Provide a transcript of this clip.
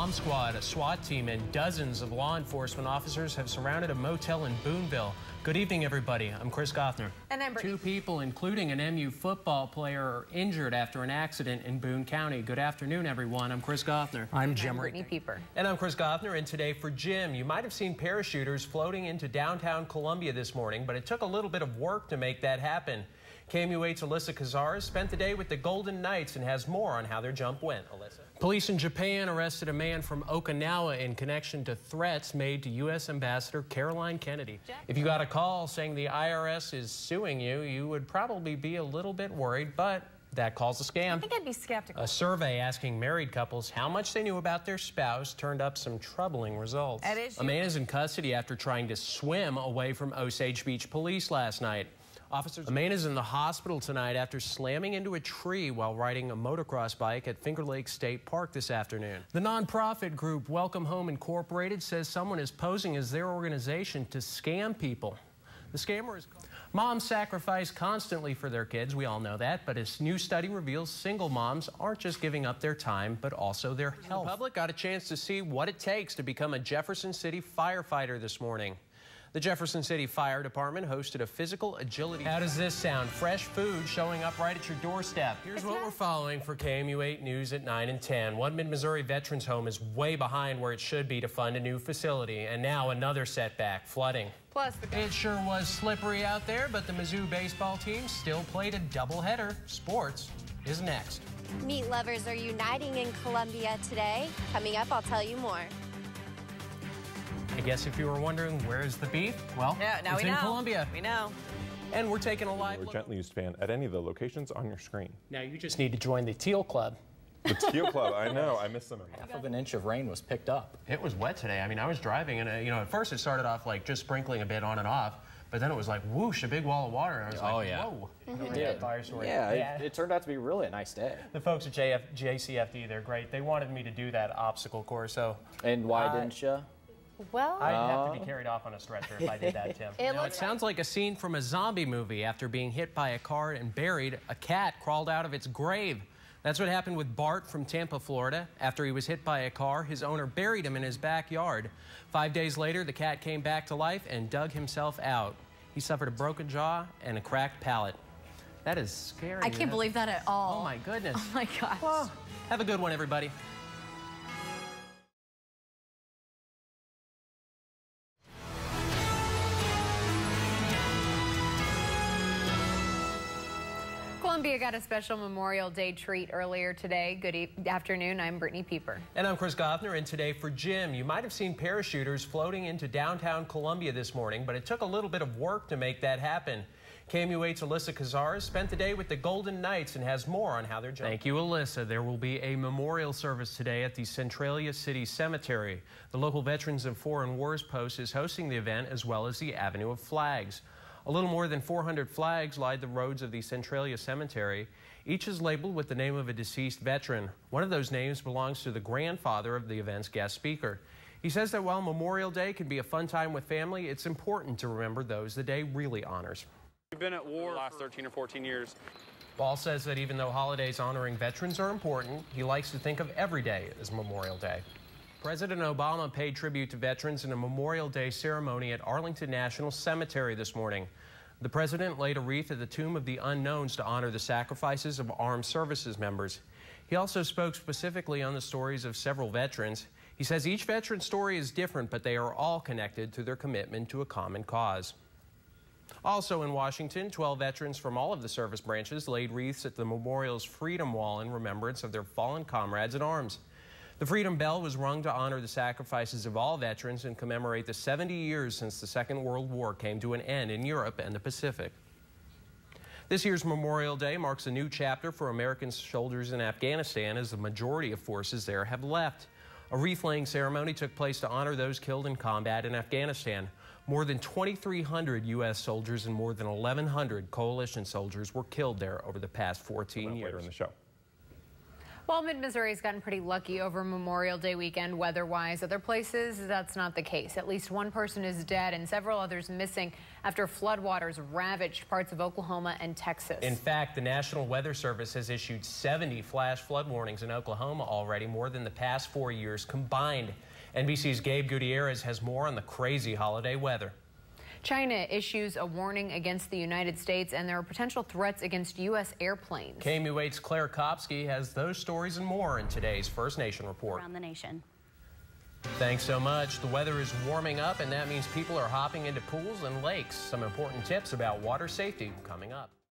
bomb squad, a SWAT team, and dozens of law enforcement officers have surrounded a motel in Boonville. Good evening, everybody. I'm Chris Gothner. And I'm Brittany. 2 people, including an MU football player, are injured after an accident in Boone County. Good afternoon, everyone. I'm Chris Gothner. I'm Brittany Pieper. And I'm Chris Gothner, and today for Jim. You might have seen parachuters floating into downtown Columbia this morning, but it took a little bit of work to make that happen. KOMU 8's Alyssa Cazares spent the day with the Golden Knights and has more on how their jump went. Alyssa. Police in Japan arrested a man from Okinawa in connection to threats made to U.S. Ambassador Caroline Kennedy. If you got a call saying the IRS is suing you, you would probably be a little bit worried, but that call's a scam. I think I'd be skeptical. A survey asking married couples how much they knew about their spouse turned up some troubling results. A man is in custody after trying to swim away from Osage Beach police last night. A man is in the hospital tonight after slamming into a tree while riding a motocross bike at Finger Lake State Park this afternoon. The nonprofit group Welcome Home Incorporated says someone is posing as their organization to scam people. The scammer is moms sacrifice constantly for their kids. We all know that, but a new study reveals single moms aren't just giving up their time, but also their health. The public got a chance to see what it takes to become a Jefferson City firefighter this morning. The Jefferson City Fire Department hosted a physical agility. How does this sound? Fresh food showing up right at your doorstep. Here's what we're following for KOMU 8 News at 9 and 10. One Mid-Missouri Veterans Home is way behind where it should be to fund a new facility. And now another setback, flooding. Plus, it sure was slippery out there, but the Mizzou baseball team still played a doubleheader. Sports is next. Meat lovers are uniting in Columbia today. Coming up, I'll tell you more. I guess if you were wondering where's the beef, well, now it's in Columbia. We know. And we're taking a live look. Gently used fan at any of the locations on your screen. Now you just need to join the Teal Club. The Teal Club, I know, I missed them. Half of an inch of rain was picked up. It was wet today. I mean, I was driving and, at first it started off like just sprinkling a bit on and off, but then it was like whoosh, a big wall of water. And I was like, whoa. It did. Yeah, it turned out to be really a nice day. The folks at JCFD, they're great. They wanted me to do that obstacle course, so. And why didn't you? Well, I'd have to be carried off on a stretcher if I did that, Tim. It sounds like a scene from a zombie movie. After being hit by a car and buried, a cat crawled out of its grave. That's what happened with Bart from Tampa, Florida. After he was hit by a car, his owner buried him in his backyard. 5 days later, the cat came back to life and dug himself out. He suffered a broken jaw and a cracked palate. That is scary. I can't believe that at all. Oh, my goodness. Oh, my gosh. Well, have a good one, everybody. Columbia got a special Memorial Day treat earlier today. Good afternoon. I'm Brittany Pieper. And I'm Chris Gothner, and today for Jim. You might have seen parachuters floating into downtown Columbia this morning, but it took a little bit of work to make that happen. KOMU 8's Alyssa Cazares spent the day with the Golden Knights and has more on how they're jumping. Thank you, Alyssa. There will be a memorial service today at the Centralia City Cemetery. The local Veterans of Foreign Wars post is hosting the event, as well as the Avenue of Flags. A little more than 400 flags line the roads of the Centralia Cemetery. Each is labeled with the name of a deceased veteran. One of those names belongs to the grandfather of the event's guest speaker. He says that while Memorial Day can be a fun time with family, it's important to remember those the day really honors. We've been at war the last 13 or 14 years. Paul says that even though holidays honoring veterans are important, he likes to think of every day as Memorial Day. President Obama paid tribute to veterans in a Memorial Day ceremony at Arlington National Cemetery this morning. The president laid a wreath at the Tomb of the Unknowns to honor the sacrifices of armed services members. He also spoke specifically on the stories of several veterans. He says each veteran's story is different, but they are all connected to their commitment to a common cause. Also in Washington, 12 veterans from all of the service branches laid wreaths at the memorial's Freedom Wall in remembrance of their fallen comrades in arms. The Freedom Bell was rung to honor the sacrifices of all veterans and commemorate the 70 years since the Second World War came to an end in Europe and the Pacific. This year's Memorial Day marks a new chapter for American soldiers in Afghanistan, as the majority of forces there have left. A wreath-laying ceremony took place to honor those killed in combat in Afghanistan. More than 2,300 U.S. soldiers and more than 1,100 coalition soldiers were killed there over the past 14 years. Later in the show. Well, mid-Missouri has gotten pretty lucky over Memorial Day weekend weather-wise. Other places, that's not the case. At least one person is dead and several others missing after floodwaters ravaged parts of Oklahoma and Texas. In fact, the National Weather Service has issued 70 flash flood warnings in Oklahoma already, more than the past 4 years combined. NBC's Gabe Gutierrez has more on the crazy holiday weather. China issues a warning against the United States, and there are potential threats against U.S. airplanes. KOMU 8's Claire Kopsky has those stories and more in today's First Nation Report. Around the nation. Thanks so much. The weather is warming up, and that means people are hopping into pools and lakes. Some important tips about water safety coming up.